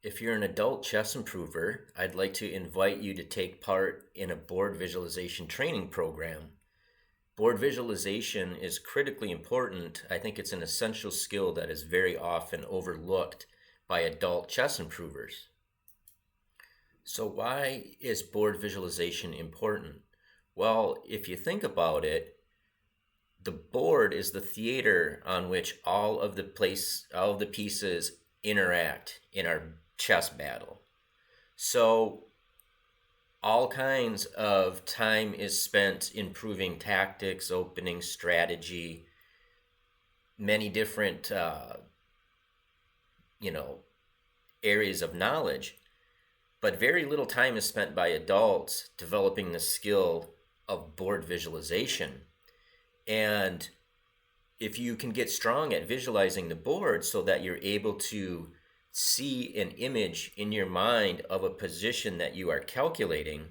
If you're an adult chess improver, I'd like to invite you to take part in a board visualization training program. Board visualization is critically important. I think it's an essential skill that is very often overlooked by adult chess improvers. So, why is board visualization important? Well, if you think about it, the board is the theater on which all of the pieces interact in our chess battle. So all kinds of time is spent improving tactics, opening strategy, many different you know areas of knowledge, but very little time is spent by adults developing the skill of board visualization. And if you can get strong at visualizing the board so that you're able to see an image in your mind of a position that you are calculating,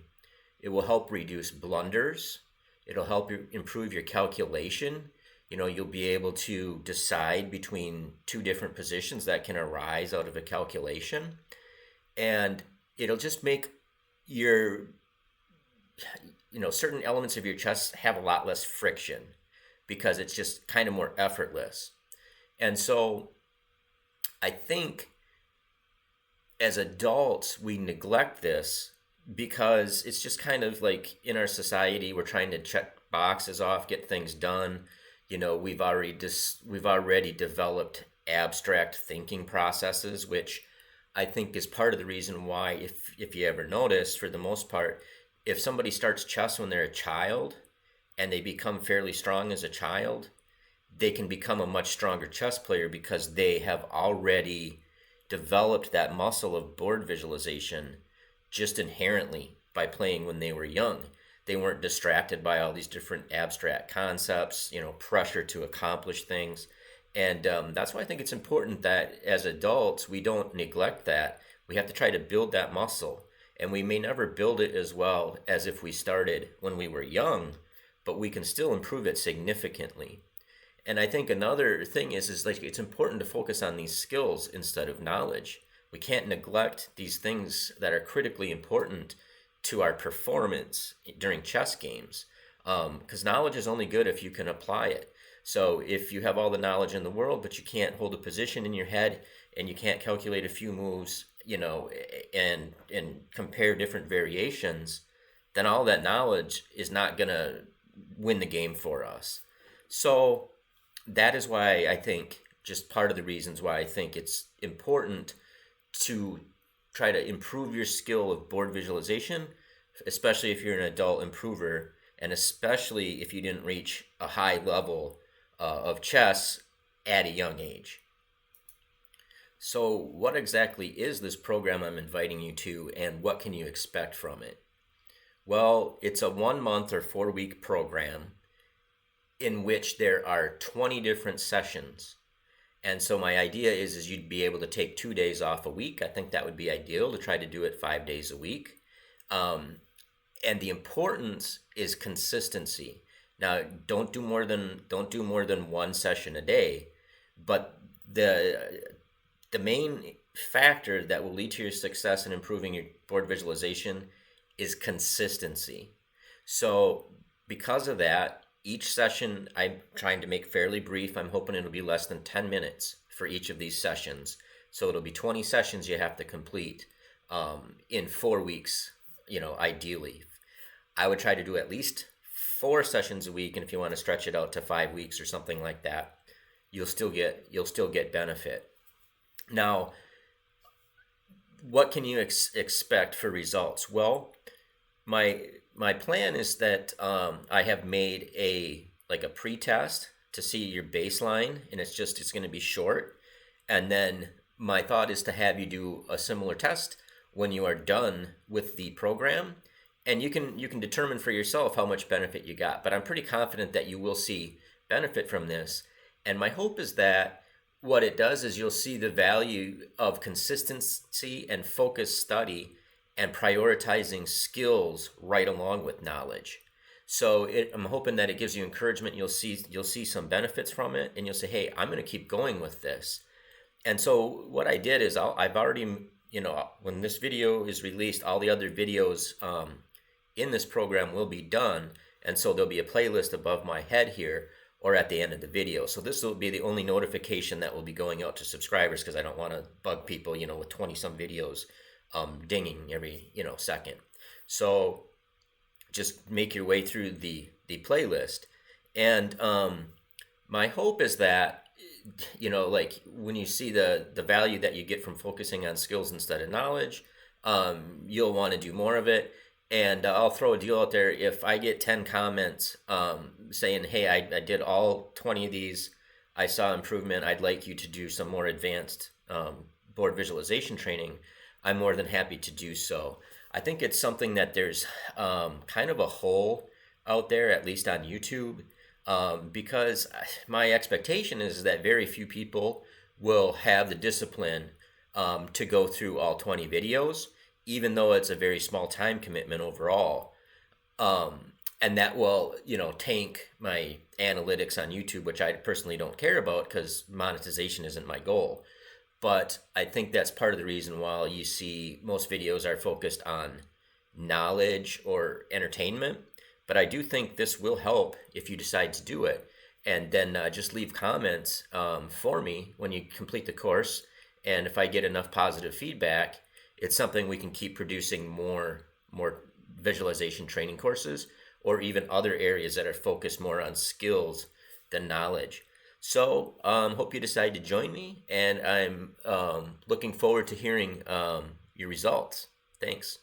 it will help reduce blunders. It'll help you improve your calculation. You'll be able to decide between two different positions that can arise out of a calculation. And it'll just make your, certain elements of your chess have a lot less friction because it's just kind of more effortless. And so I think as adults, we neglect this because it's just kind of like in our society, we're trying to check boxes off, get things done. We've already developed abstract thinking processes, which I think is part of the reason why, if you ever notice, for the most part, if somebody starts chess when they're a child and they become fairly strong as a child, they can become a much stronger chess player because they have already developed that muscle of board visualization just inherently by playing when they were young. They weren't distracted by all these different abstract concepts, pressure to accomplish things. And that's why I think it's important that as adults, we don't neglect that. We have to try to build that muscle. And we may never build it as well as if we started when we were young, but we can still improve it significantly. And I think another thing is like it's important to focus on these skills instead of knowledge. We can't neglect these things that are critically important to our performance during chess games, because knowledge is only good if you can apply it. So if you have all the knowledge in the world, but you can't hold a position in your head and you can't calculate a few moves, and compare different variations, then all that knowledge is not gonna win the game for us. So that is why I think, just part of the reasons why I think it's important to try to improve your skill of board visualization, especially if you're an adult improver, and especially if you didn't reach a high level of chess at a young age. So what exactly is this program I'm inviting you to, and what can you expect from it? Well, it's a 1 month or 4 week program in which there are 20 different sessions. And so my idea is you'd be able to take 2 days off a week. I think that would be ideal to try to do it 5 days a week. And the importance is consistency. Now, don't do more than one session a day, but the main factor that will lead to your success in improving your board visualization is consistency. So because of that, each session I'm trying to make fairly brief. I'm hoping it'll be less than 10 minutes for each of these sessions. So it'll be 20 sessions you have to complete in 4 weeks, ideally. I would try to do at least 4 sessions a week, and if you want to stretch it out to 5 weeks or something like that, you'll still get benefit. Now, what can you expect for results? Well, my plan is that I have made a pre-test to see your baseline, and it's going to be short. And then my thought is to have you do a similar test when you are done with the program, and you can determine for yourself how much benefit you got. But I'm pretty confident that you will see benefit from this. And my hope is that what it does is you'll see the value of consistency and focused study and prioritizing skills right along with knowledge. So I'm hoping that it gives you encouragement. You'll see some benefits from it, and you'll say, "Hey, I'm going to keep going with this." And so what I did is I've already when this video is released, all the other videos in this program will be done. And so there'll be a playlist above my head here or at the end of the video. So this will be the only notification that will be going out to subscribers, because I don't want to bug people, with 20 some videos dinging every, second. So just make your way through the playlist. And my hope is that, like when you see the value that you get from focusing on skills instead of knowledge, you'll want to do more of it. And I'll throw a deal out there. If I get 10 comments saying, hey, I did all 20 of these, I saw improvement, I'd like you to do some more advanced board visualization training, I'm more than happy to do so. I think it's something that there's kind of a hole out there, at least on YouTube, because my expectation is that very few people will have the discipline to go through all 20 videos, even though it's a very small time commitment overall. And that will, tank my analytics on YouTube, which I personally don't care about because monetization isn't my goal. But I think that's part of the reason why you see most videos are focused on knowledge or entertainment. But I do think this will help if you decide to do it. And then just leave comments for me when you complete the course. And if I get enough positive feedback, it's something we can keep producing more visualization training courses, or even other areas that are focused more on skills than knowledge. So hope you decide to join me, and I'm looking forward to hearing your results. Thanks.